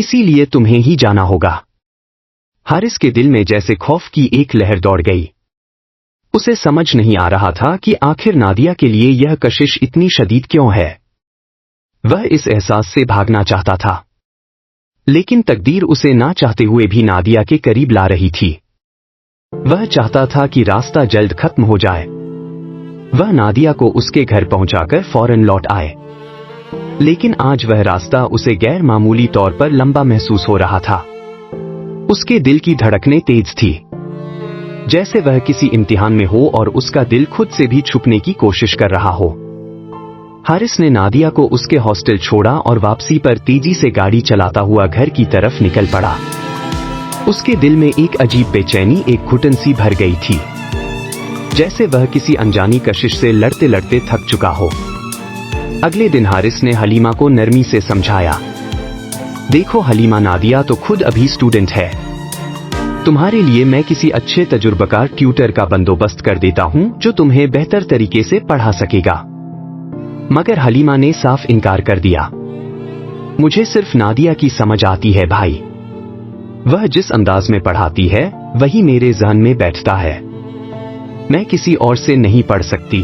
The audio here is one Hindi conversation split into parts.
इसीलिए तुम्हें ही जाना होगा। हारिस के दिल में जैसे खौफ की एक लहर दौड़ गई। उसे समझ नहीं आ रहा था कि आखिर नादिया के लिए यह कशिश इतनी शदीद क्यों है। वह इस एहसास से भागना चाहता था, लेकिन तकदीर उसे ना चाहते हुए भी नादिया के करीब ला रही थी। वह चाहता था कि रास्ता जल्द खत्म हो जाए। वह नादिया को उसके घर पहुंचाकर फौरन लौट आए, लेकिन आज वह रास्ता उसे गैर मामूली तौर पर लंबा महसूस हो रहा था। उसके दिल की धड़कनें तेज थी, जैसे वह किसी इम्तिहान में हो और उसका दिल खुद से भी छुपने की कोशिश कर रहा हो। हारिस ने नादिया को उसके हॉस्टल छोड़ा और वापसी पर तेजी से गाड़ी चलाता हुआ घर की तरफ निकल पड़ा। उसके दिल में एक अजीब बेचैनी, एक घुटन सी भर गई थी, जैसे वह किसी अनजानी कशिश से लड़ते लड़ते थक चुका हो। अगले दिन हारिस ने हलीमा को नरमी से समझाया, देखो हलीमा, नादिया तो खुद अभी स्टूडेंट है। तुम्हारे लिए मैं किसी अच्छे तजुर्बेकार ट्यूटर का बंदोबस्त कर देता हूं जो तुम्हें बेहतर तरीके से पढ़ा सकेगा। मगर हलीमा ने साफ इनकार कर दिया। मुझे सिर्फ नादिया की समझ आती है भाई। वह जिस अंदाज में पढ़ाती है वही मेरे जहन में बैठता है। मैं किसी और से नहीं पढ़ सकती।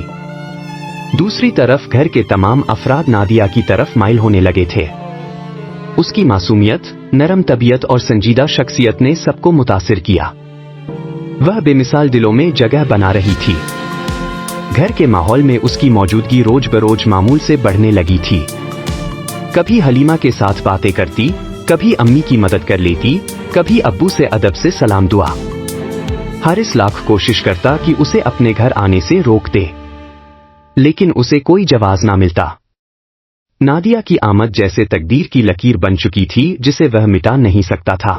दूसरी तरफ घर के तमाम अफराद नादिया की तरफ माइल होने लगे थे। उसकी मासूमियत, नरम तबीयत और संजीदा शख्सियत ने सबको मुतासिर किया। वह बेमिसाल दिलों में जगह बना रही थी। घर के माहौल में उसकी मौजूदगी रोज बरोज मामूल से बढ़ने लगी थी। कभी हलीमा के साथ बातें करती, कभी अम्मी की मदद कर लेती, कभी अब्बू से अदब से सलाम दुआ। हारिस लाख कोशिश करता कि उसे अपने घर आने से रोक दे, लेकिन उसे कोई जवाब ना मिलता। नादिया की आमद जैसे तकदीर की लकीर बन चुकी थी जिसे वह मिटा नहीं सकता था।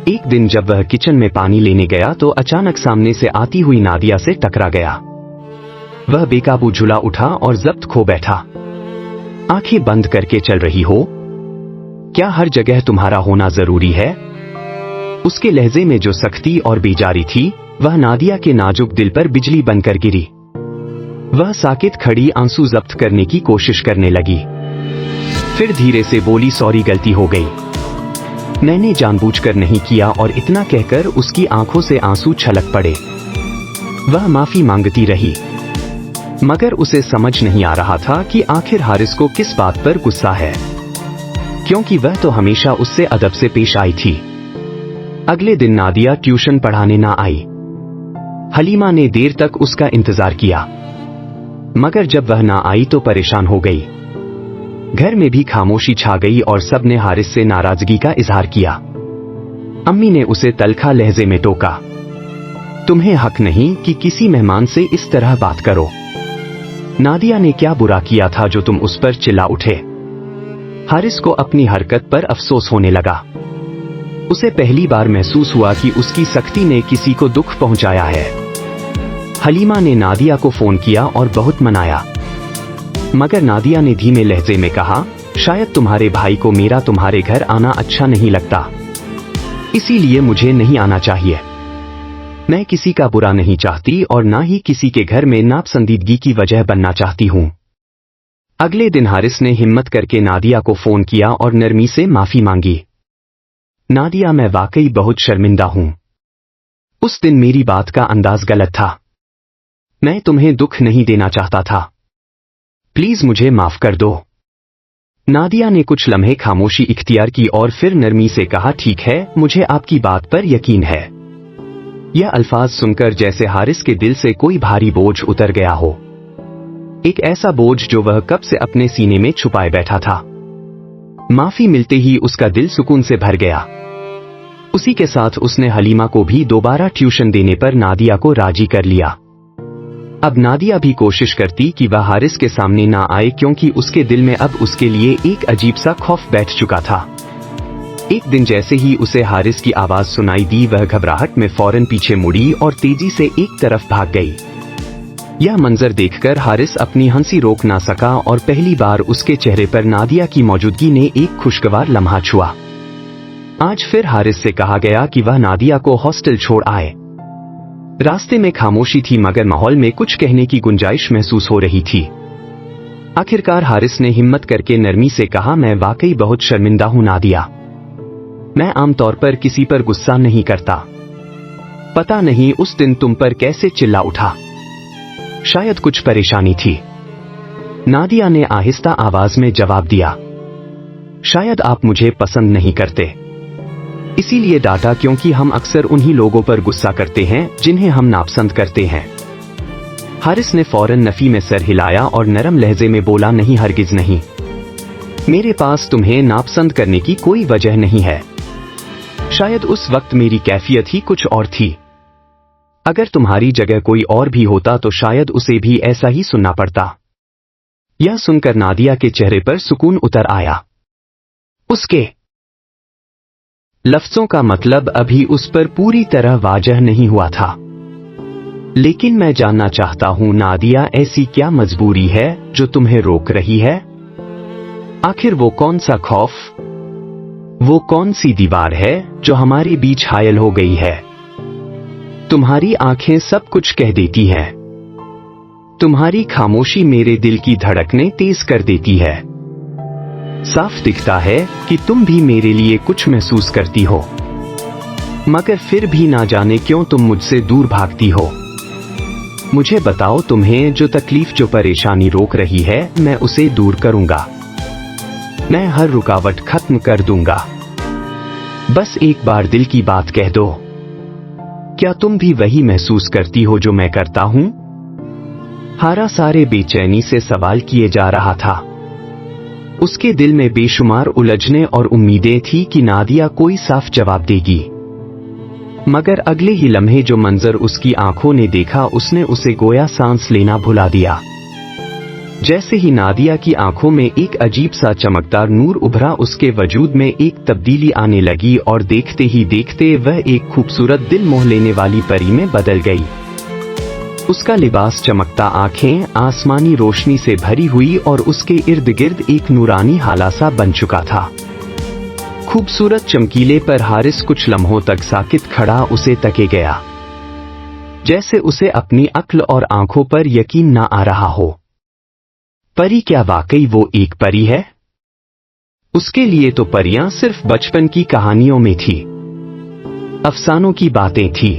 एक दिन जब वह किचन में पानी लेने गया तो अचानक सामने से आती हुई नादिया से टकरा गया। वह बेकाबू झुला उठा और जब्त खो बैठा। आंखें बंद करके चल रही हो? क्या हर जगह तुम्हारा होना जरूरी है? उसके लहजे में जो सख्ती और बेजारी थी वह नादिया के नाजुक दिल पर बिजली बनकर गिरी। वह साकित खड़ी आंसू जब्त करने की कोशिश करने लगी, फिर धीरे से बोली, सॉरी, गलती हो गई। मैंने जानबूझकर नहीं किया। और इतना कहकर उसकी आंखों से आंसू छलक पड़े। वह माफी मांगती रही, मगर उसे समझ नहीं आ रहा था कि आखिर हारिस को किस बात पर गुस्सा है, क्योंकि वह तो हमेशा उससे अदब से पेश आई थी। अगले दिन नादिया ट्यूशन पढ़ाने ना आई। हलीमा ने देर तक उसका इंतजार किया, मगर जब वह ना आई तो परेशान हो गई। घर में भी खामोशी छा गई और सबने हारिस से नाराजगी का इजहार किया। अम्मी ने उसे तलखा लहजे में टोका, तुम्हें हक नहीं कि किसी मेहमान से इस तरह बात करो। नादिया ने क्या बुरा किया था जो तुम उस पर चिल्ला उठे? हारिस को अपनी हरकत पर अफसोस होने लगा। उसे पहली बार महसूस हुआ कि उसकी सख्ती ने किसी को दुख पहुंचाया है। हलीमा ने नादिया को फोन किया और बहुत मनाया, मगर नादिया ने धीमे लहजे में कहा, शायद तुम्हारे भाई को मेरा तुम्हारे घर आना अच्छा नहीं लगता, इसीलिए मुझे नहीं आना चाहिए। मैं किसी का बुरा नहीं चाहती और ना ही किसी के घर में नापसंदीदगी की वजह बनना चाहती हूं। अगले दिन हारिस ने हिम्मत करके नादिया को फोन किया और नरमी से माफी मांगी। नादिया, मैं वाकई बहुत शर्मिंदा हूं। उस दिन मेरी बात का अंदाज गलत था। मैं तुम्हें दुख नहीं देना चाहता था। प्लीज मुझे माफ कर दो। नादिया ने कुछ लम्हे खामोशी इख्तियार की और फिर नरमी से कहा, ठीक है, मुझे आपकी बात पर यकीन है। यह अल्फाज सुनकर जैसे हारिस के दिल से कोई भारी बोझ उतर गया हो, एक ऐसा बोझ जो वह कब से अपने सीने में छुपाए बैठा था। माफी मिलते ही उसका दिल सुकून से भर गया। उसी के साथ उसने हलीमा को भी दोबारा ट्यूशन देने पर नादिया को राजी कर लिया। अब नादिया भी कोशिश करती कि वह हारिस के सामने ना आए, क्योंकि उसके दिल में अब उसके लिए एक अजीब सा खौफ बैठ चुका था। एक दिन जैसे ही उसे हारिस की आवाज सुनाई दी, वह घबराहट में फौरन पीछे मुड़ी और तेजी से एक तरफ भाग गई। यह मंजर देखकर हारिस अपनी हंसी रोक ना सका और पहली बार उसके चेहरे पर नादिया की मौजूदगी ने एक खुशगवार लम्हा छुआ। आज फिर हारिस से कहा गया कि वह नादिया को हॉस्टल छोड़ आए। रास्ते में खामोशी थी, मगर माहौल में कुछ कहने की गुंजाइश महसूस हो रही थी। आखिरकार हारिस ने हिम्मत करके नरमी से कहा, मैं वाकई बहुत शर्मिंदा हूं नादिया। मैं आमतौर पर किसी पर गुस्सा नहीं करता। पता नहीं उस दिन तुम पर कैसे चिल्ला उठा। शायद कुछ परेशानी थी। नादिया ने आहिस्ता आवाज में जवाब दिया। शायद आप मुझे पसंद नहीं करते, इसीलिए डांटा, क्योंकि हम अक्सर उन्हीं लोगों पर गुस्सा करते हैं जिन्हें हम नापसंद करते हैं। हारिस ने फौरन नफी में सर हिलाया और नरम लहजे में बोला, नहीं, हरगिज नहीं। मेरे पास तुम्हें नापसंद करने की कोई वजह नहीं है। शायद उस वक्त मेरी कैफियत ही कुछ और थी। अगर तुम्हारी जगह कोई और भी होता तो शायद उसे भी ऐसा ही सुनना पड़ता। यह सुनकर नादिया के चेहरे पर सुकून उतर आया। उसके लफ्जों का मतलब अभी उस पर पूरी तरह वाजह नहीं हुआ था। लेकिन मैं जानना चाहता हूं नादिया, ऐसी क्या मजबूरी है जो तुम्हें रोक रही है? आखिर वो कौन सा खौफ, वो कौन सी दीवार है जो हमारे बीच हायल हो गई है? तुम्हारी आंखें सब कुछ कह देती हैं। तुम्हारी खामोशी मेरे दिल की धड़कनें तेज कर देती है। साफ दिखता है कि तुम भी मेरे लिए कुछ महसूस करती हो, मगर फिर भी ना जाने क्यों तुम मुझसे दूर भागती हो। मुझे बताओ, तुम्हें जो तकलीफ, जो परेशानी रोक रही है, मैं उसे दूर करूंगा। मैं हर रुकावट खत्म कर दूंगा। बस एक बार दिल की बात कह दो। क्या तुम भी वही महसूस करती हो जो मैं करता हूं? हारा सारे बेचैनी से सवाल किए जा रहा था। उसके दिल में बेशुमार उलझने और उम्मीदें थी कि नादिया कोई साफ जवाब देगी, मगर अगले ही लम्हे जो मंजर उसकी आंखों ने देखा, उसने उसे गोया सांस लेना भुला दिया। जैसे ही नादिया की आंखों में एक अजीब सा चमकदार नूर उभरा, उसके वजूद में एक तब्दीली आने लगी और देखते ही देखते वह एक खूबसूरत दिल मोह लेने वाली परी में बदल गई। उसका लिबास चमकता, आंखें आसमानी रोशनी से भरी हुई और उसके इर्द गिर्द एक नूरानी हाला सा बन चुका था। खूबसूरत चमकीले पर हारिस कुछ लम्हों तक साकित खड़ा उसे तके गया, जैसे उसे अपनी अक्ल और आंखों पर यकीन ना आ रहा हो। परी? क्या वाकई वो एक परी है? उसके लिए तो परियां सिर्फ बचपन की कहानियों में थी, अफसानों की बातें थी,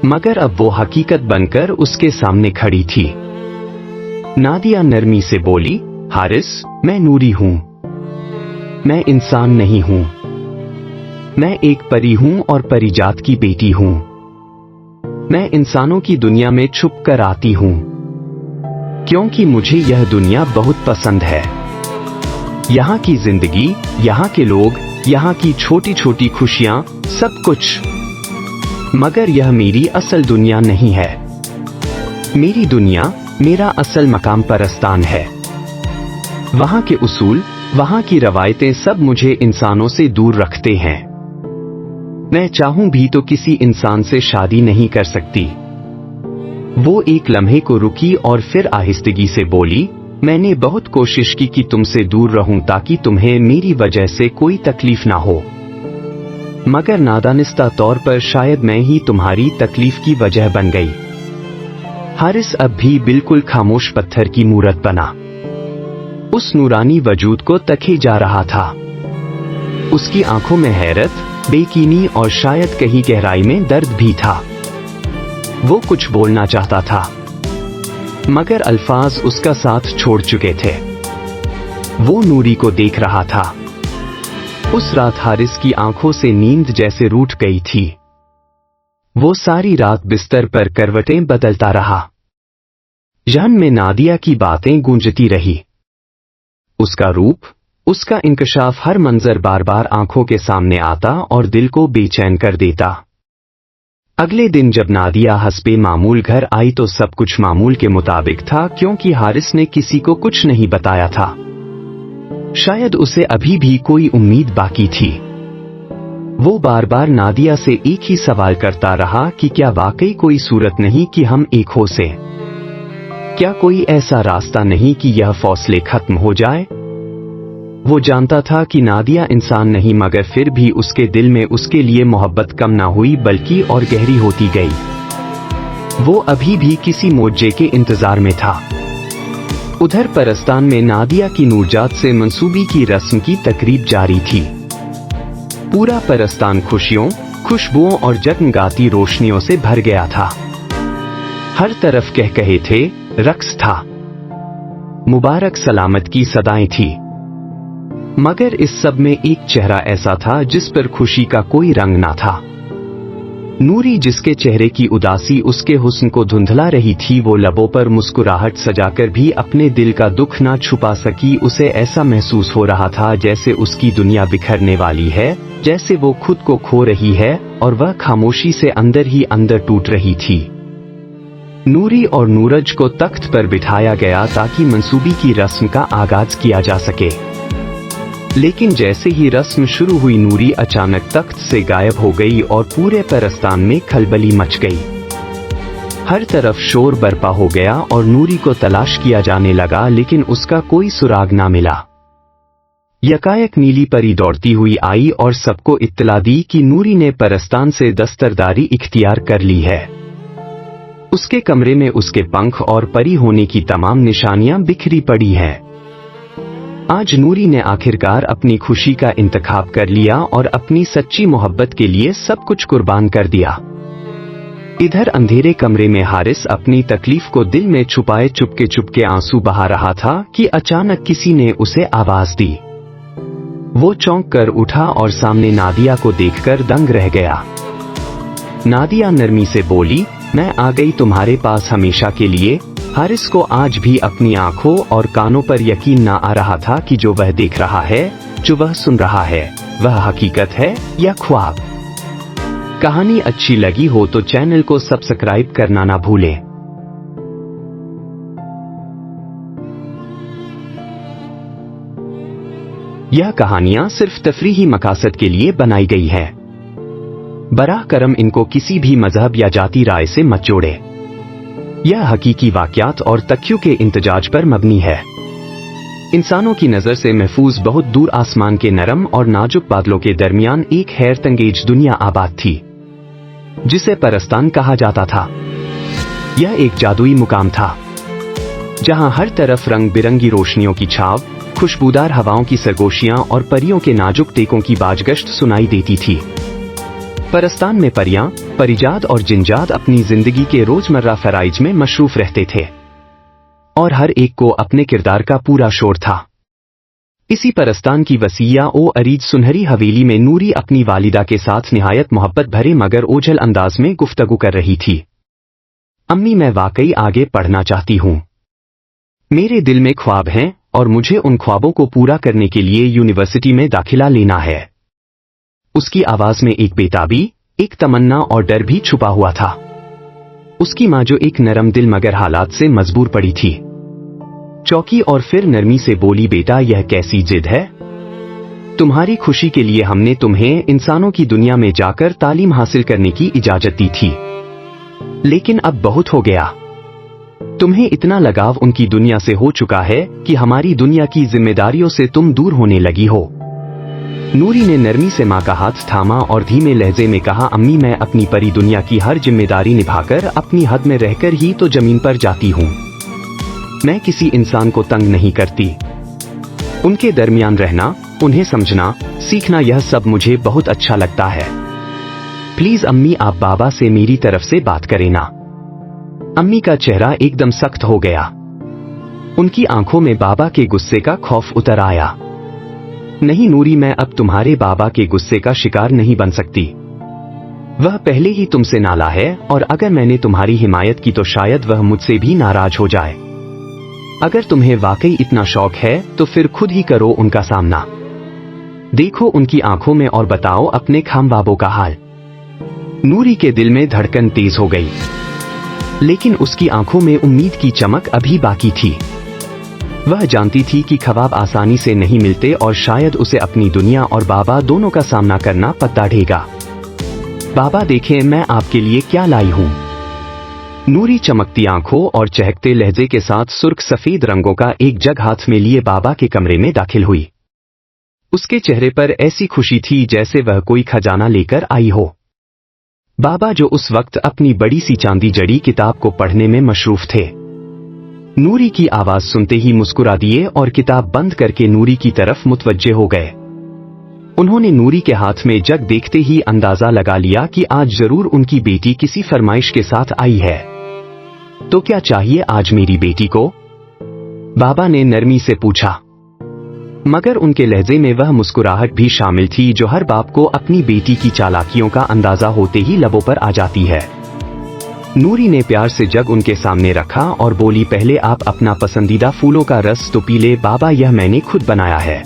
मगर अब वो हकीकत बनकर उसके सामने खड़ी थी। नादिया नरमी से बोली, हारिस, मैं नूरी हूं, मैं इंसान नहीं हूं। मैं एक परी हूं और परिजात की बेटी हूं। मैं इंसानों की दुनिया में छुप कर आती हूं, क्योंकि मुझे यह दुनिया बहुत पसंद है। यहाँ की जिंदगी, यहाँ के लोग, यहाँ की छोटी छोटी खुशियां, सब कुछ। मगर यह मेरी असल दुनिया नहीं है। मेरी दुनिया, मेरा असल मकाम परस्तान है। वहाँ के उसूल, वहाँ की रवायतें सब मुझे इंसानों से दूर रखते हैं। मैं चाहूं भी तो किसी इंसान से शादी नहीं कर सकती। वो एक लम्हे को रुकी और फिर आहिस्तगी से बोली, मैंने बहुत कोशिश की कि तुमसे दूर रहूं ताकि तुम्हें मेरी वजह से कोई तकलीफ ना हो, मगर नादानिस्ता तौर पर शायद मैं ही तुम्हारी तकलीफ की वजह बन गई। हारिस अब भी बिल्कुल खामोश पत्थर की मूरत बना, उस नूरानी वजूद को तके जा रहा था। उसकी आंखों में हैरत, बेकीनी और शायद कहीं गहराई में दर्द भी था। वो कुछ बोलना चाहता था, मगर अल्फाज उसका साथ छोड़ चुके थे। वो नूरी को देख रहा था। उस रात हारिस की आंखों से नींद जैसे रूठ गई थी। वो सारी रात बिस्तर पर करवटें बदलता रहा। जहन में नादिया की बातें गूंजती रही। उसका रूप, उसका इंकशाफ, हर मंजर बार बार आंखों के सामने आता और दिल को बेचैन कर देता। अगले दिन जब नादिया हस्बे मामूल घर आई तो सब कुछ मामूल के मुताबिक था, क्योंकि हारिस ने किसी को कुछ नहीं बताया था। शायद उसे अभी भी कोई उम्मीद बाकी थी। वो बार बार नादिया से एक ही सवाल करता रहा कि क्या वाकई कोई सूरत नहीं कि हम एक हो से? क्या कोई ऐसा रास्ता नहीं कि यह फौसले खत्म हो जाए? वो जानता था कि नादिया इंसान नहीं, मगर फिर भी उसके दिल में उसके लिए मोहब्बत कम ना हुई बल्कि और गहरी होती गई। वो अभी भी किसी मोर्जे के इंतजार में था। उधर परस्तान में नादिया की नूरजात से मंसूबी की रस्म की तकरीब जारी थी। पूरा परस्तान खुशियों, खुशबुओं और जगमगाती रोशनियों से भर गया था। हर तरफ कहकहे थे, रक्स था, मुबारक सलामत की सदाएं थी। मगर इस सब में एक चेहरा ऐसा था जिस पर खुशी का कोई रंग ना था। नूरी, जिसके चेहरे की उदासी उसके हुस्न को धुंधला रही थी, वो लबों पर मुस्कुराहट सजाकर भी अपने दिल का दुख ना छुपा सकी। उसे ऐसा महसूस हो रहा था जैसे उसकी दुनिया बिखरने वाली है, जैसे वो खुद को खो रही है और वह खामोशी से अंदर ही अंदर टूट रही थी। नूरी और नूरज को तख्त पर बिठाया गया ताकि मंसूबी की रस्म का आगाज किया जा सके। लेकिन जैसे ही रस्म शुरू हुई, नूरी अचानक तख्त से गायब हो गई और पूरे परस्तान में खलबली मच गई। हर तरफ शोर बरपा हो गया और नूरी को तलाश किया जाने लगा, लेकिन उसका कोई सुराग ना मिला। यकायक नीली परी दौड़ती हुई आई और सबको इत्तला दी कि नूरी ने परस्तान से दस्तरदारी इख्तियार कर ली है। उसके कमरे में उसके पंख और परी होने की तमाम निशानियां बिखरी पड़ी हैं। आज नूरी ने आखिरकार अपनी खुशी का इंतखाब कर लिया और अपनी सच्ची मोहब्बत के लिए सब कुछ कुर्बान कर दिया। इधर अंधेरे कमरे में हारिस अपनी तकलीफ को दिल में छुपाए चुपके चुपके आंसू बहा रहा था कि अचानक किसी ने उसे आवाज दी। वो चौंक कर उठा और सामने नादिया को देखकर दंग रह गया। नादिया नरमी से बोली, मैं आ गई तुम्हारे पास हमेशा के लिए। हारिस को आज भी अपनी आंखों और कानों पर यकीन ना आ रहा था कि जो वह देख रहा है, जो वह सुन रहा है, वह हकीकत है या ख्वाब। कहानी अच्छी लगी हो तो चैनल को सब्सक्राइब करना ना भूलें। यह कहानियां सिर्फ तफरीही मकासद के लिए बनाई गई हैं। बराह करम इनको किसी भी मजहब या जाति राय से मत जोड़े। यह हकीकी वाकयात और तथ्यों के इंतजाज पर मबनी है। इंसानों की नजर से महफूज बहुत दूर आसमान के नरम और नाजुक बादलों के दरमियान एक हैरतंगेज दुनिया आबाद थी, जिसे परस्तान कहा जाता था। यह एक जादुई मुकाम था, जहां हर तरफ रंग बिरंगी रोशनियों की छाव, खुशबूदार हवाओं की सरगोशियां और परियों के नाजुक टेकों की बाजगश्त सुनाई देती थी। परस्तान में परियां, परिजाद और जिनजाद अपनी जिंदगी के रोजमर्रा फराइज में मशरूफ रहते थे और हर एक को अपने किरदार का पूरा शोर था। इसी परस्तान की वसीया ओ अरीज सुनहरी हवेली में नूरी अपनी वालिदा के साथ निहायत मोहब्बत भरे मगर ओझल अंदाज में गुफ्तगू कर रही थी। अम्मी, मैं वाकई आगे पढ़ना चाहती हूँ। मेरे दिल में ख्वाब हैं और मुझे उन ख्वाबों को पूरा करने के लिए यूनिवर्सिटी में दाखिला लेना है। उसकी आवाज में एक बेताबी, एक तमन्ना और डर भी छुपा हुआ था। उसकी मां, जो एक नरम दिल मगर हालात से मजबूर पड़ी थी, चौंकी और फिर नरमी से बोली, बेटा, यह कैसी जिद है? तुम्हारी खुशी के लिए हमने तुम्हें इंसानों की दुनिया में जाकर तालीम हासिल करने की इजाजत दी थी, लेकिन अब बहुत हो गया। तुम्हें इतना लगाव उनकी दुनिया से हो चुका है कि हमारी दुनिया की जिम्मेदारियों से तुम दूर होने लगी हो। नूरी ने नरमी से मां का हाथ थामा और धीमे लहजे में कहा, अम्मी, मैं अपनी परी दुनिया की हर जिम्मेदारी निभाकर अपनी हद में रहकर ही तो जमीन पर जाती हूँ। मैं किसी इंसान को तंग नहीं करती। उनके दरमियान रहना, उन्हें समझना, सीखना, यह सब मुझे बहुत अच्छा लगता है। प्लीज अम्मी, आप बाबा से मेरी तरफ से बात करें ना। अम्मी का चेहरा एकदम सख्त हो गया। उनकी आंखों में बाबा के गुस्से का खौफ उतर आया। नहीं नूरी, मैं अब तुम्हारे बाबा के गुस्से का शिकार नहीं बन सकती। वह पहले ही तुमसे नाला है और अगर मैंने तुम्हारी हिमायत की तो शायद वह मुझसे भी नाराज हो जाए। अगर तुम्हें वाकई इतना शौक है तो फिर खुद ही करो उनका सामना। देखो उनकी आंखों में और बताओ अपने खामबाबों का हाल। नूरी के दिल में धड़कन तेज हो गई, लेकिन उसकी आंखों में उम्मीद की चमक अभी बाकी थी। वह जानती थी कि ख्वाब आसानी से नहीं मिलते और शायद उसे अपनी दुनिया और बाबा दोनों का सामना करना पड़ता रहेगा। बाबा, देखें मैं आपके लिए क्या लाई हूं। नूरी चमकती आंखों और चहकते लहजे के साथ सुर्ख सफेद रंगों का एक जग हाथ में लिए बाबा के कमरे में दाखिल हुई। उसके चेहरे पर ऐसी खुशी थी जैसे वह कोई खजाना लेकर आई हो। बाबा, जो उस वक्त अपनी बड़ी सी चांदी जड़ी किताब को पढ़ने में मशरूफ थे, नूरी की आवाज सुनते ही मुस्कुरा दिए और किताब बंद करके नूरी की तरफ मुतवज्जे हो गए। उन्होंने नूरी के हाथ में जग देखते ही अंदाजा लगा लिया कि आज जरूर उनकी बेटी किसी फरमाइश के साथ आई है। तो क्या चाहिए आज मेरी बेटी को? बाबा ने नरमी से पूछा, मगर उनके लहजे में वह मुस्कुराहट भी शामिल थी जो हर बाप को अपनी बेटी की चालाकियों का अंदाजा होते ही लबों पर आ जाती है। नूरी ने प्यार से जग उनके सामने रखा और बोली, पहले आप अपना पसंदीदा फूलों का रस तो पी ले बाबा, यह मैंने खुद बनाया है।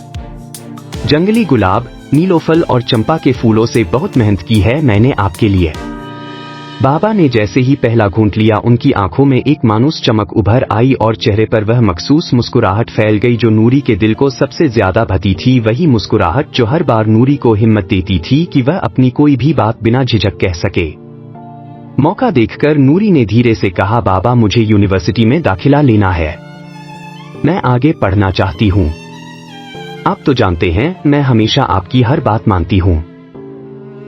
जंगली गुलाब, नीलोफल और चंपा के फूलों से बहुत मेहनत की है मैंने आपके लिए। बाबा ने जैसे ही पहला घूंट लिया उनकी आंखों में एक मानूस चमक उभर आई और चेहरे पर वह मखसूस मुस्कुराहट फैल गई जो नूरी के दिल को सबसे ज्यादा भती थी, वही मुस्कुराहट जो हर बार नूरी को हिम्मत देती थी कि वह अपनी कोई भी बात बिना झिझक कह सके। मौका देखकर नूरी ने धीरे से कहा, बाबा मुझे यूनिवर्सिटी में दाखिला लेना है, मैं आगे पढ़ना चाहती हूँ। आप तो जानते हैं मैं हमेशा आपकी हर बात मानती हूँ,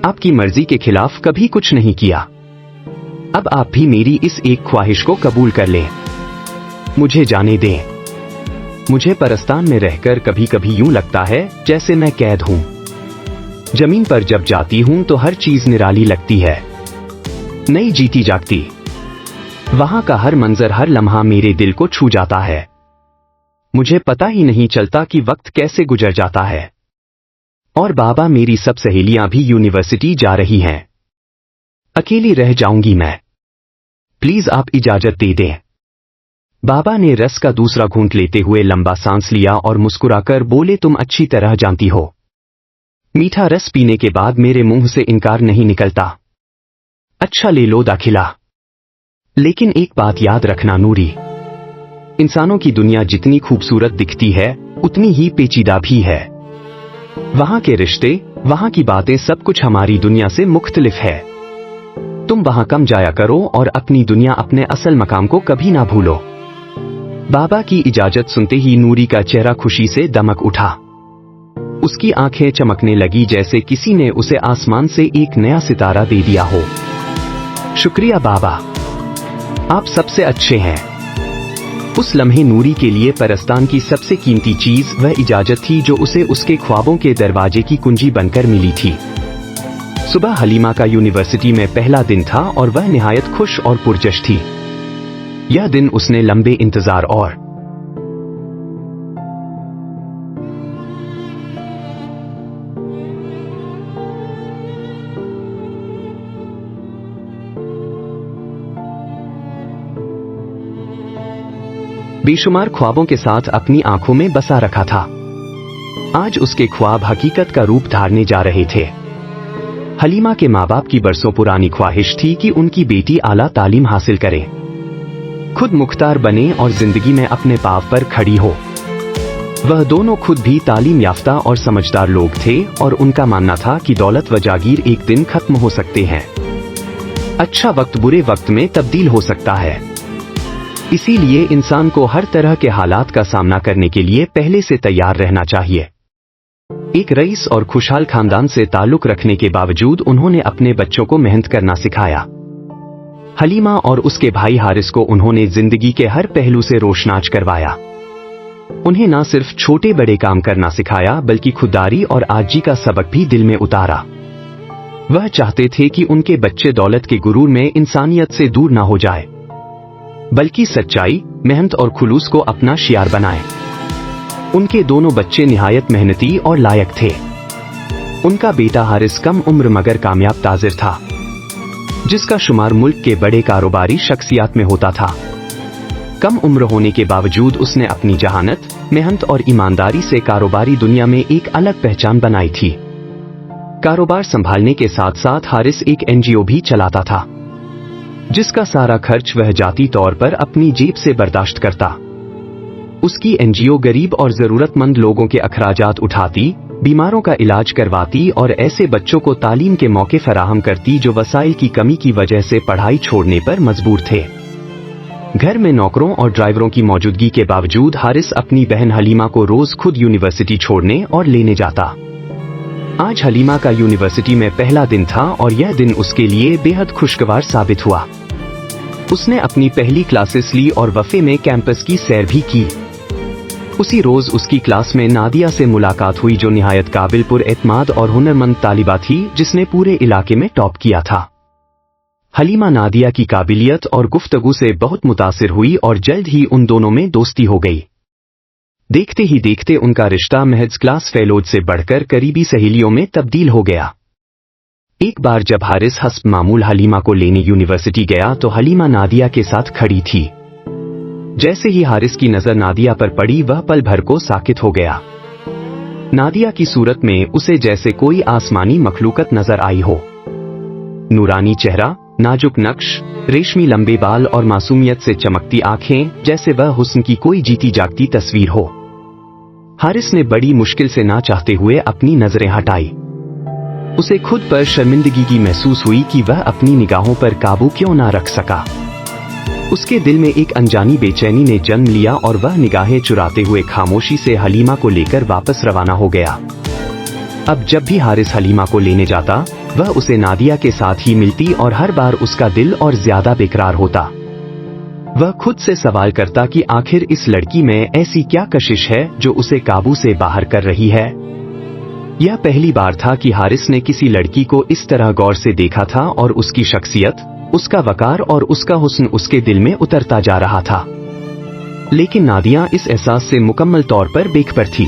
आपकी मर्जी के खिलाफ कभी कुछ नहीं किया। अब आप भी मेरी इस एक ख्वाहिश को कबूल कर लें, मुझे जाने दें। मुझे परस्तान में रहकर कभी कभी यूं लगता है जैसे मैं कैद हूं। जमीन पर जब जाती हूं तो हर चीज निराली लगती है, नई जीती जागती। वहां का हर मंजर, हर लम्हा मेरे दिल को छू जाता है। मुझे पता ही नहीं चलता कि वक्त कैसे गुजर जाता है। और बाबा, मेरी सब सहेलियां भी यूनिवर्सिटी जा रही हैं, अकेली रह जाऊंगी मैं, प्लीज आप इजाजत दे दें। बाबा ने रस का दूसरा घूंट लेते हुए लंबा सांस लिया और मुस्कुराकर बोले, तुम अच्छी तरह जानती हो, मीठा रस पीने के बाद मेरे मुंह से इनकार नहीं निकलता। अच्छा ले लो दाखिला, लेकिन एक बात याद रखना नूरी, इंसानों की दुनिया जितनी खूबसूरत दिखती है उतनी ही पेचीदा भी है। वहां के रिश्ते, वहां की बातें, सब कुछ हमारी दुनिया से मुख्तलिफ है। तुम वहां कम जाया करो और अपनी दुनिया, अपने असल मकाम को कभी ना भूलो। बाबा की इजाजत सुनते ही नूरी का चेहरा खुशी से दमक उठा। उसकी आंखें चमकने लगी जैसे किसी ने उसे आसमान से एक नया सितारा दे दिया हो। शुक्रिया बाबा, आप सबसे अच्छे हैं। उस लम्हे नूरी के लिए परस्तान की सबसे कीमती चीज वह इजाजत थी जो उसे उसके ख्वाबों के दरवाजे की कुंजी बनकर मिली थी। सुबह हलीमा का यूनिवर्सिटी में पहला दिन था और वह निहायत खुश और पुरजश थी। यह दिन उसने लंबे इंतजार और बेशुमार ख्वाबों के साथ अपनी आंखों में बसा रखा था। आज उसके ख्वाब हकीकत का रूप धारने जा रहे थे। हलीमा के माँ बाप की बरसों पुरानी ख्वाहिश थी कि उनकी बेटी आला तालीम हासिल करे, खुद मुख्तार बने और जिंदगी में अपने पांव पर खड़ी हो। वह दोनों खुद भी तालीम याफ्ता और समझदार लोग थे और उनका मानना था कि दौलत व जागीर एक दिन खत्म हो सकते हैं, अच्छा वक्त बुरे वक्त में तब्दील हो सकता है। इसीलिए इंसान को हर तरह के हालात का सामना करने के लिए पहले से तैयार रहना चाहिए। एक रईस और खुशहाल खानदान से ताल्लुक रखने के बावजूद उन्होंने अपने बच्चों को मेहनत करना सिखाया। हलीमा और उसके भाई हारिस को उन्होंने जिंदगी के हर पहलू से रोशनास करवाया। उन्हें न सिर्फ छोटे बड़े काम करना सिखाया बल्कि खुददारी और आजी का सबक भी दिल में उतारा। वह चाहते थे कि उनके बच्चे दौलत के गुरूर में इंसानियत से दूर ना हो जाए, बल्कि सच्चाई, मेहनत और खुलूस को अपना शियार बनाए। उनके दोनों बच्चे निहायत मेहनती और लायक थे। उनका बेटा हारिस कम उम्र मगर कामयाब ताजिर था, जिसका शुमार मुल्क के बड़े कारोबारी शख्सियात में होता था। कम उम्र होने के बावजूद उसने अपनी जहानत, मेहनत और ईमानदारी से कारोबारी दुनिया में एक अलग पहचान बनाई थी। कारोबार संभालने के साथ साथ हारिस एक एनजीओ भी चलाता था, जिसका सारा खर्च वह जाती तौर पर अपनी जेब से बर्दाश्त करता। उसकी एनजीओ गरीब और जरूरतमंद लोगों के अखराजात उठाती, बीमारों का इलाज करवाती और ऐसे बच्चों को तालीम के मौके फराहम करती जो वसाइल की कमी की वजह से पढ़ाई छोड़ने पर मजबूर थे। घर में नौकरों और ड्राइवरों की मौजूदगी के बावजूद हारिस अपनी बहन हलीमा को रोज खुद यूनिवर्सिटी छोड़ने और लेने जाता। आज हलीमा का यूनिवर्सिटी में पहला दिन था और यह दिन उसके लिए बेहद खुशगवार साबित हुआ। उसने अपनी पहली क्लासेस ली और वफे में कैंपस की सैर भी की। उसी रोज उसकी क्लास में नादिया से मुलाकात हुई, जो निहायत काबिल पुर-एतमाद और हुनरमंद तालिबा थी जिसने पूरे इलाके में टॉप किया था। हलीमा नादिया की काबिलियत और गुफ्तगू से बहुत मुतासिर हुई और जल्द ही उन दोनों में दोस्ती हो गई। देखते ही देखते उनका रिश्ता महज क्लास फेलोज से बढ़कर करीबी सहेलियों में तब्दील हो गया। एक बार जब हारिस हस्ब मामूल हलीमा को लेने यूनिवर्सिटी गया तो हलीमा नादिया के साथ खड़ी थी। जैसे ही हारिस की नजर नादिया पर पड़ी वह पल भर को साकित हो गया। नादिया की सूरत में उसे जैसे कोई आसमानी मखलूकत नजर आई हो। नूरानी चेहरा, नाजुक नक्श, रेशमी लंबे बाल और मासूमियत से चमकती आंखें, जैसे वह हुस्न की कोई जीती जागती तस्वीर हो। हारिस ने बड़ी मुश्किल से ना चाहते हुए अपनी नजरें हटाई। उसे खुद पर शर्मिंदगी की महसूस हुई कि वह अपनी निगाहों पर काबू क्यों ना रख सका। उसके दिल में एक अनजानी बेचैनी ने जन्म लिया और वह निगाहें चुराते हुए खामोशी से हलीमा को लेकर वापस रवाना हो गया। अब जब भी हारिस हलीमा को लेने जाता वह उसे नादिया के साथ ही मिलती और हर बार उसका दिल और ज्यादा बेकरार होता। वह खुद से सवाल करता कि आखिर इस लड़की में ऐसी क्या कशिश है जो उसे काबू से बाहर कर रही है। यह पहली बार था कि हारिस ने किसी लड़की को इस तरह गौर से देखा था और उसकी शख्सियत, उसका वकार और उसका हुस्न उसके दिल में उतरता जा रहा था। लेकिन नादिया इस एहसास से मुकम्मल तौर पर बेखबर थी।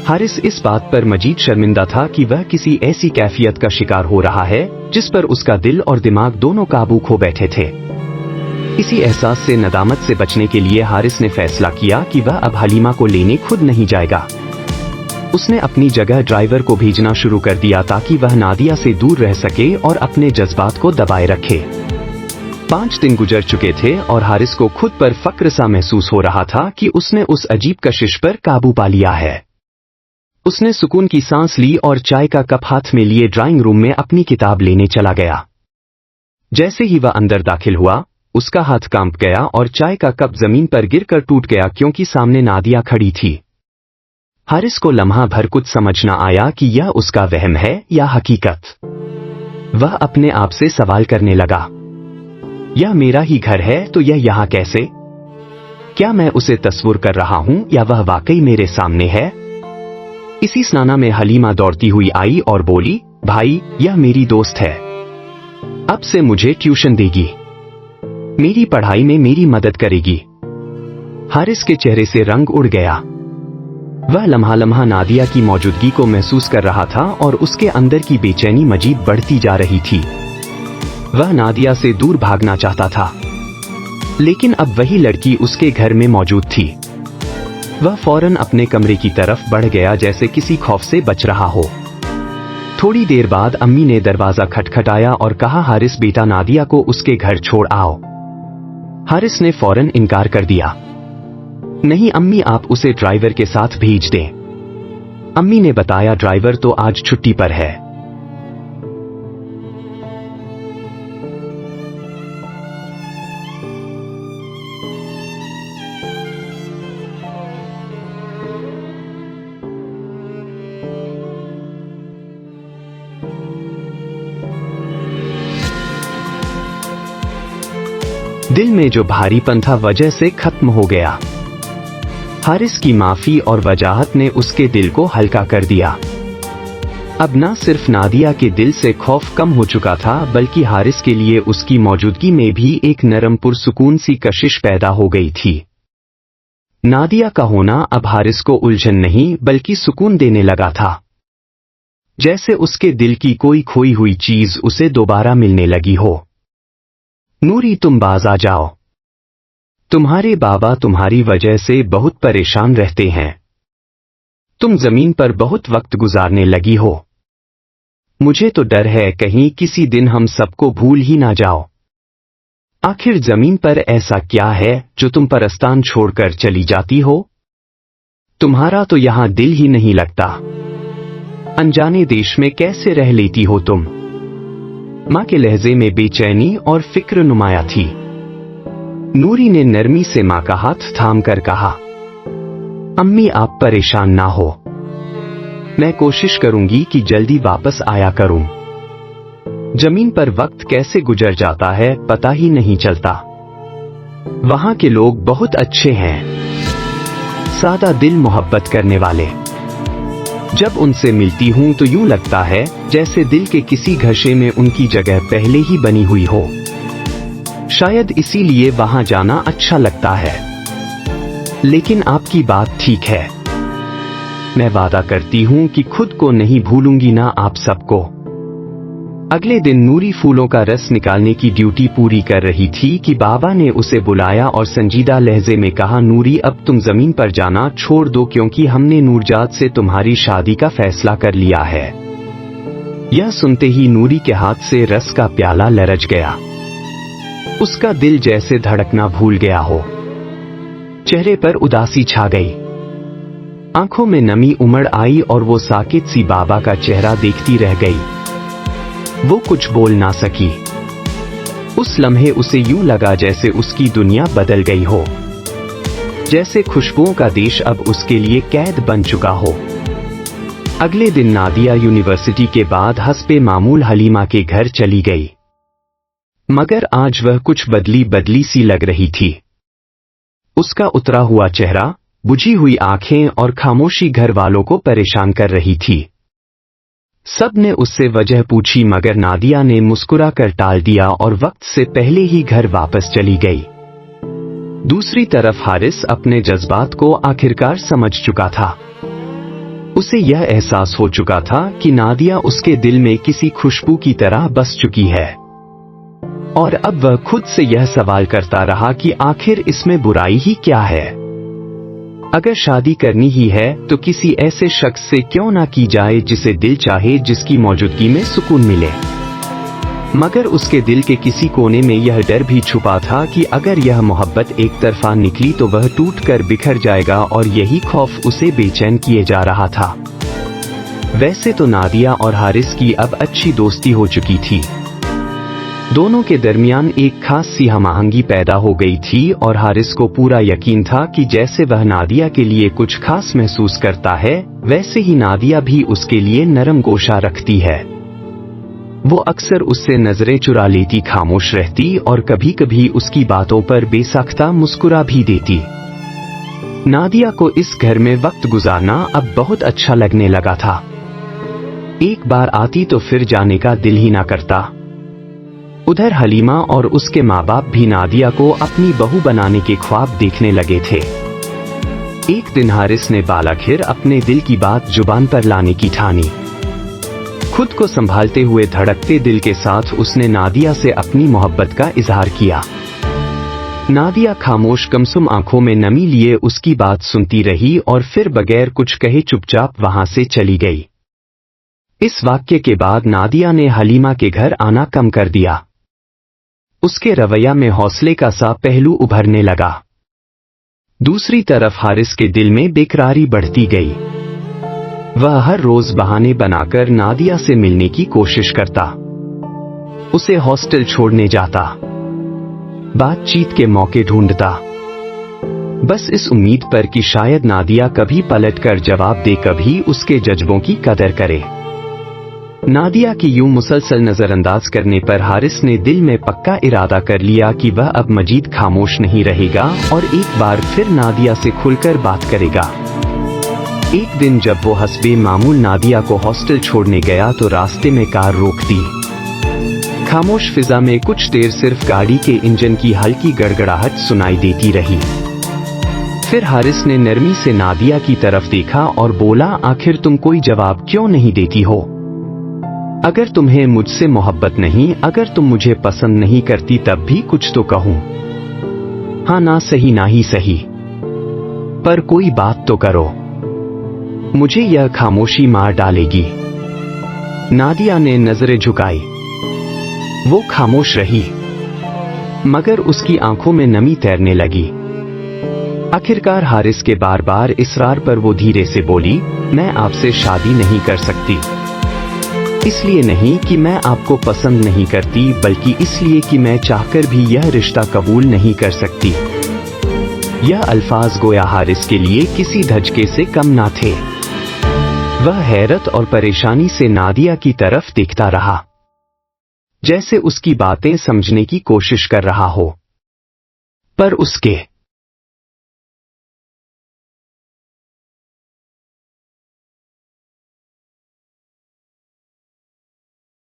हारिस इस बात पर मजीद शर्मिंदा था कि वह किसी ऐसी कैफियत का शिकार हो रहा है जिस पर उसका दिल और दिमाग दोनों काबू खो बैठे थे। इसी एहसास से नदामत से बचने के लिए हारिस ने फैसला किया कि वह अब हलीमा को लेने खुद नहीं जाएगा। उसने अपनी जगह ड्राइवर को भेजना शुरू कर दिया ताकि वह नादिया से दूर रह सके और अपने जज्बात को दबाए रखे। 5 दिन गुजर चुके थे और हारिस को खुद पर फक्र सा महसूस हो रहा था कि उसने उस अजीब कशिश पर काबू पा लिया है। उसने सुकून की सांस ली और चाय का कप हाथ में लिए ड्राइंग रूम में अपनी किताब लेने चला गया। जैसे ही वह अंदर दाखिल हुआ उसका हाथ कांप गया और चाय का कप जमीन पर गिरकर टूट गया क्योंकि सामने नादिया खड़ी थी। हारिस को लम्हा भर कुछ समझ न आया कि यह उसका वहम है या हकीकत। वह अपने आप से सवाल करने लगा, यह मेरा ही घर है तो यह यहाँ कैसे? क्या मैं उसे तस्वुर कर रहा हूँ या वह वाकई मेरे सामने है? इसी स्नाना में हलीमा दौड़ती हुई आई और बोली, भाई यह मेरी दोस्त है, अब से मुझे ट्यूशन देगी, मेरी पढ़ाई में मेरी मदद करेगी। हारिस के चेहरे से रंग उड़ गया। वह लम्हा लम्हा नादिया की मौजूदगी को महसूस कर रहा था और उसके अंदर की बेचैनी मजीद बढ़ती जा रही थी। वह नादिया से दूर भागना चाहता था, लेकिन अब वही लड़की उसके घर में मौजूद थी। वह फौरन अपने कमरे की तरफ बढ़ गया जैसे किसी खौफ से बच रहा हो। थोड़ी देर बाद अम्मी ने दरवाजा खटखटाया और कहा, हारिस बेटा नादिया को उसके घर छोड़ आओ। हारिस ने फौरन इनकार कर दिया, नहीं अम्मी आप उसे ड्राइवर के साथ भेज दें। अम्मी ने बताया ड्राइवर तो आज छुट्टी पर है। दिल में जो भारीपन था वजह से खत्म हो गया। हारिस की माफी और वजाहत ने उसके दिल को हल्का कर दिया। अब न सिर्फ नादिया के दिल से खौफ कम हो चुका था बल्कि हारिस के लिए उसकी मौजूदगी में भी एक नरम पुरसुकून सी कशिश पैदा हो गई थी। नादिया का होना अब हारिस को उलझन नहीं बल्कि सुकून देने लगा था, जैसे उसके दिल की कोई खोई हुई चीज उसे दोबारा मिलने लगी हो। नूरी तुम बाज आ जाओ, तुम्हारे बाबा तुम्हारी वजह से बहुत परेशान रहते हैं, तुम जमीन पर बहुत वक्त गुजारने लगी हो, मुझे तो डर है कहीं किसी दिन हम सबको भूल ही ना जाओ। आखिर जमीन पर ऐसा क्या है जो तुम परस्तान छोड़कर चली जाती हो? तुम्हारा तो यहां दिल ही नहीं लगता, अनजाने देश में कैसे रह लेती हो तुम? मां के लहजे में बेचैनी और फिक्र नुमाया थी। नूरी ने नरमी से मां का हाथ थामकर कहा, अम्मी आप परेशान ना हो, मैं कोशिश करूंगी कि जल्दी वापस आया करूं। जमीन पर वक्त कैसे गुजर जाता है पता ही नहीं चलता। वहां के लोग बहुत अच्छे हैं, सादा दिल मोहब्बत करने वाले। जब उनसे मिलती हूं तो यूं लगता है जैसे दिल के किसी घसे में उनकी जगह पहले ही बनी हुई हो। शायद इसीलिए वहां जाना अच्छा लगता है। लेकिन आपकी बात ठीक है। मैं वादा करती हूं कि खुद को नहीं भूलूंगी, ना आप सबको। अगले दिन नूरी फूलों का रस निकालने की ड्यूटी पूरी कर रही थी कि बाबा ने उसे बुलाया और संजीदा लहजे में कहा, नूरी अब तुम जमीन पर जाना छोड़ दो, क्योंकि हमने नूरजात से तुम्हारी शादी का फैसला कर लिया है। यह सुनते ही नूरी के हाथ से रस का प्याला लरच गया। उसका दिल जैसे धड़कना भूल गया हो। चेहरे पर उदासी छा गई, आंखों में नमी उमड़ आई और वो साकित सी बाबा का चेहरा देखती रह गई। वो कुछ बोल ना सकी। उस लम्हे उसे यूं लगा जैसे उसकी दुनिया बदल गई हो, जैसे खुशबुओं का देश अब उसके लिए कैद बन चुका हो। अगले दिन नादिया यूनिवर्सिटी के बाद हस्बे मामूल हलीमा के घर चली गई, मगर आज वह कुछ बदली बदली सी लग रही थी। उसका उतरा हुआ चेहरा, बुझी हुई आंखें और खामोशी घर वालों को परेशान कर रही थी। सब ने उससे वजह पूछी, मगर नादिया ने मुस्कुरा कर टाल दिया और वक्त से पहले ही घर वापस चली गई। दूसरी तरफ हारिस अपने जज्बात को आखिरकार समझ चुका था। उसे यह एहसास हो चुका था कि नादिया उसके दिल में किसी खुशबू की तरह बस चुकी है। और अब वह खुद से यह सवाल करता रहा कि आखिर इसमें बुराई ही क्या है। अगर शादी करनी ही है तो किसी ऐसे शख्स से क्यों ना की जाए जिसे दिल चाहे, जिसकी मौजूदगी में सुकून मिले। मगर उसके दिल के किसी कोने में यह डर भी छुपा था कि अगर यह मोहब्बत एक तरफा निकली तो वह टूटकर बिखर जाएगा, और यही खौफ उसे बेचैन किए जा रहा था। वैसे तो नादिया और हारिस की अब अच्छी दोस्ती हो चुकी थी। दोनों के दरमियान एक खास सी हमआहंगी पैदा हो गई थी और हारिस को पूरा यकीन था कि जैसे वह नादिया के लिए कुछ खास महसूस करता है, वैसे ही नादिया भी उसके लिए नरम गोशा रखती है। वो अक्सर उससे नजरें चुरा लेती, खामोश रहती और कभी कभी उसकी बातों पर बेसाख्ता मुस्कुरा भी देती। नादिया को इस घर में वक्त गुजारना अब बहुत अच्छा लगने लगा था। एक बार आती तो फिर जाने का दिल ही ना करता। उधर हलीमा और उसके माँ बाप भी नादिया को अपनी बहू बनाने के ख्वाब देखने लगे थे। एक दिन हारिस ने बालाखिर अपने दिल की बात जुबान पर लाने की ठानी। खुद को संभालते हुए धड़कते दिल के साथ उसने नादिया से अपनी मोहब्बत का इजहार किया। नादिया खामोश कमसुम आंखों में नमी लिए उसकी बात सुनती रही और फिर बगैर कुछ कहे चुपचाप वहां से चली गई। इस वाक्य के बाद नादिया ने हलीमा के घर आना कम कर दिया। उसके रवैया में हौसले का सा पहलू उभरने लगा। दूसरी तरफ हारिस के दिल में बेकरारी बढ़ती गई। वह हर रोज बहाने बनाकर नादिया से मिलने की कोशिश करता, उसे हॉस्टल छोड़ने जाता, बातचीत के मौके ढूंढता, बस इस उम्मीद पर कि शायद नादिया कभी पलटकर जवाब दे, कभी उसके जज्बों की कदर करे। नादिया की यूं मुसलसल नजरअंदाज करने पर हारिस ने दिल में पक्का इरादा कर लिया कि वह अब मजीद खामोश नहीं रहेगा और एक बार फिर नादिया से खुलकर बात करेगा। एक दिन जब वो हस्बे मामूल नादिया को हॉस्टल छोड़ने गया तो रास्ते में कार रोक दी। खामोश फिजा में कुछ देर सिर्फ गाड़ी के इंजन की हल्की गड़गड़ाहट सुनाई देती रही। फिर हारिस ने नरमी से नादिया की तरफ देखा और बोला, आखिर तुम कोई जवाब क्यों नहीं देती हो? अगर तुम्हें मुझसे मोहब्बत नहीं, अगर तुम मुझे पसंद नहीं करती तब भी कुछ तो कहूं। हाँ ना सही ना ही सही, पर कोई बात तो करो, मुझे यह खामोशी मार डालेगी। नादिया ने नजरें झुकाई। वो खामोश रही, मगर उसकी आंखों में नमी तैरने लगी। आखिरकार हारिस के बार बार इसरार पर वो धीरे से बोली, मैं आपसे शादी नहीं कर सकती। इसलिए नहीं कि मैं आपको पसंद नहीं करती, बल्कि इसलिए कि मैं चाहकर भी यह रिश्ता कबूल नहीं कर सकती। यह अल्फाज गोया हारिस के लिए किसी धचके से कम ना थे। वह हैरत और परेशानी से नादिया की तरफ देखता रहा, जैसे उसकी बातें समझने की कोशिश कर रहा हो, पर उसके